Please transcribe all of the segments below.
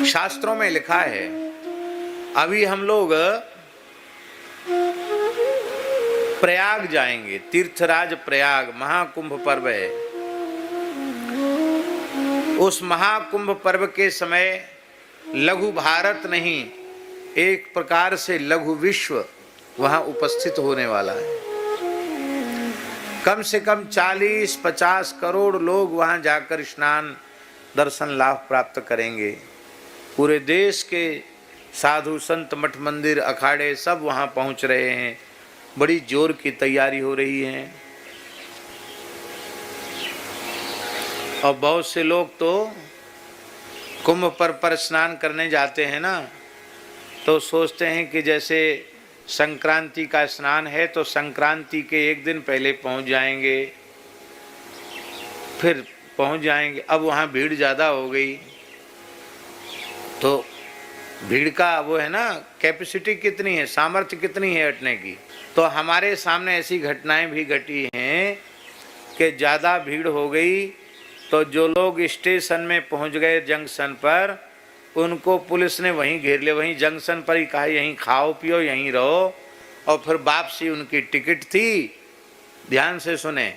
शास्त्रों में लिखा है, अभी हम लोग प्रयाग जाएंगे, तीर्थराज प्रयाग, महाकुंभ पर्व है। उस महाकुंभ पर्व के समय लघु भारत नहीं, एक प्रकार से लघु विश्व वहां उपस्थित होने वाला है। कम से कम 40-50 करोड़ लोग वहां जाकर स्नान दर्शन लाभ प्राप्त करेंगे। पूरे देश के साधु संत मठ मंदिर अखाड़े सब वहां पहुंच रहे हैं। बड़ी जोर की तैयारी हो रही है। और बहुत से लोग तो कुंभ पर स्नान करने जाते हैं ना, तो सोचते हैं कि जैसे संक्रांति का स्नान है तो संक्रांति के एक दिन पहले पहुंच जाएंगे, फिर पहुंच जाएंगे। अब वहाँ भीड़ ज़्यादा हो गई, तो भीड़ का वो है ना, कैपेसिटी कितनी है, सामर्थ्य कितनी है हटने की। तो हमारे सामने ऐसी घटनाएं भी घटी हैं कि ज़्यादा भीड़ हो गई तो जो लोग स्टेशन में पहुंच गए जंक्शन पर, उनको पुलिस ने वहीं घेर लिया। वहीं जंक्शन पर ही कहा यहीं खाओ पियो, यहीं रहो। और फिर वापसी उनकी टिकट थी, ध्यान से सुने,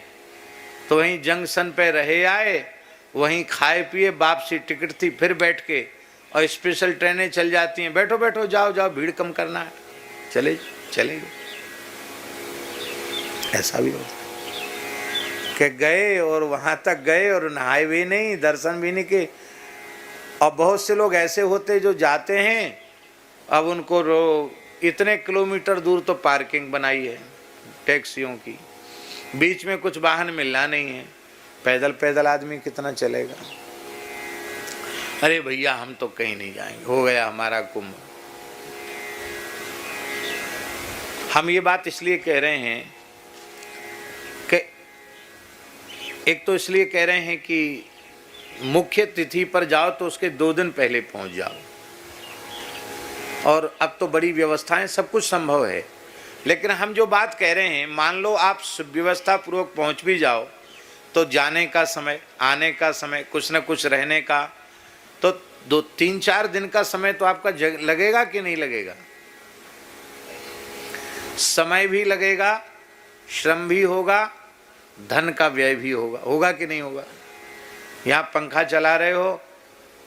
तो वहीं जंक्शन पे रहे आए, वहीं खाए पिए, वापसी टिकट थी, फिर बैठ के। और स्पेशल ट्रेनें चल जाती हैं, बैठो बैठो, जाओ जाओ, भीड़ कम करना है, चले चले। ऐसा भी होता कि गए और वहां तक गए और नहाए भी नहीं, दर्शन भी नहीं किए। और बहुत से लोग ऐसे होते जो जाते हैं, अब उनको इतने किलोमीटर दूर तो पार्किंग बनाई है टैक्सियों की, बीच में कुछ वाहन मिलना नहीं है, पैदल पैदल आदमी कितना चलेगा। अरे भैया हम तो कहीं नहीं जाएंगे, हो गया हमारा कुंभ। हम ये बात इसलिए कह रहे हैं कि एक तो इसलिए कह रहे हैं कि मुख्य तिथि पर जाओ तो उसके 2 दिन पहले पहुंच जाओ। और अब तो बड़ी व्यवस्थाएं, सब कुछ संभव है। लेकिन हम जो बात कह रहे हैं, मान लो आप व्यवस्था पूर्वक पहुंच भी जाओ, तो जाने का समय, आने का समय, कुछ न कुछ रहने का, तो 2-3-4 दिन का समय तो आपका लगेगा कि नहीं लगेगा। समय भी लगेगा, श्रम भी होगा, धन का व्यय भी होगा। होगा कि नहीं होगा। यहाँ पंखा चला रहे हो,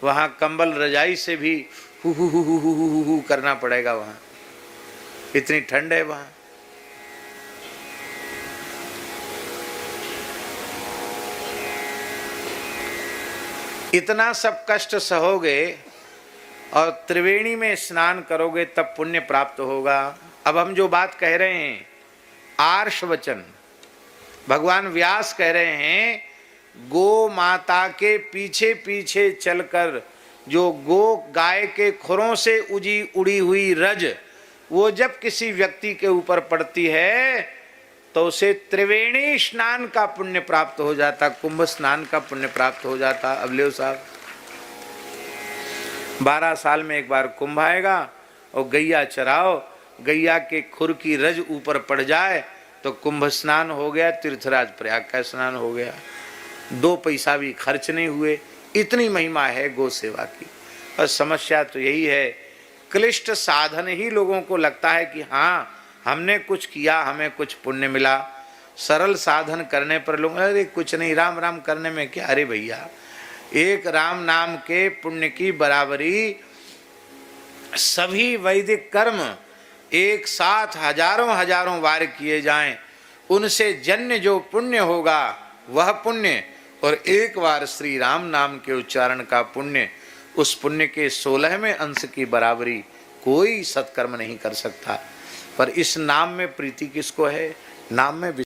वहाँ कंबल रजाई से भी हु करना पड़ेगा, वहाँ इतनी ठंड है वहाँ। इतना सब कष्ट सहोगे और त्रिवेणी में स्नान करोगे तब पुण्य प्राप्त होगा। अब हम जो बात कह रहे हैं, आर्ष वचन, भगवान व्यास कह रहे हैं, गो माता के पीछे पीछे चलकर जो गो गाय के खुरों से उड़ी हुई रज, वो जब किसी व्यक्ति के ऊपर पड़ती है तो उसे त्रिवेणी स्नान का पुण्य प्राप्त हो जाता, कुंभ स्नान का पुण्य प्राप्त हो जाता। अब ले साहब, 12 साल में एक बार कुंभ आएगा और गैया चराओ, गैया के खुर की रज ऊपर पड़ जाए तो कुंभ स्नान हो गया, तीर्थराज प्रयाग का स्नान हो गया। 2 पैसा भी खर्च नहीं हुए। इतनी महिमा है गौ सेवा की। और समस्या तो यही है, क्लिष्ट साधन ही लोगों को लगता है कि हाँ हमने कुछ किया, हमें कुछ पुण्य मिला। सरल साधन करने पर लोग, अरे कुछ नहीं, राम राम करने में क्या। अरे भैया, एक राम नाम के पुण्य की बराबरी सभी वैदिक कर्म एक साथ हजारों बार किए जाएं, उनसे जन्य जो पुण्य होगा वह पुण्य, और एक बार श्री राम नाम के उच्चारण का पुण्य, उस पुण्य के 16वें अंश की बराबरी कोई सत्कर्म नहीं कर सकता। पर इस नाम में प्रीति किसको है, नाम में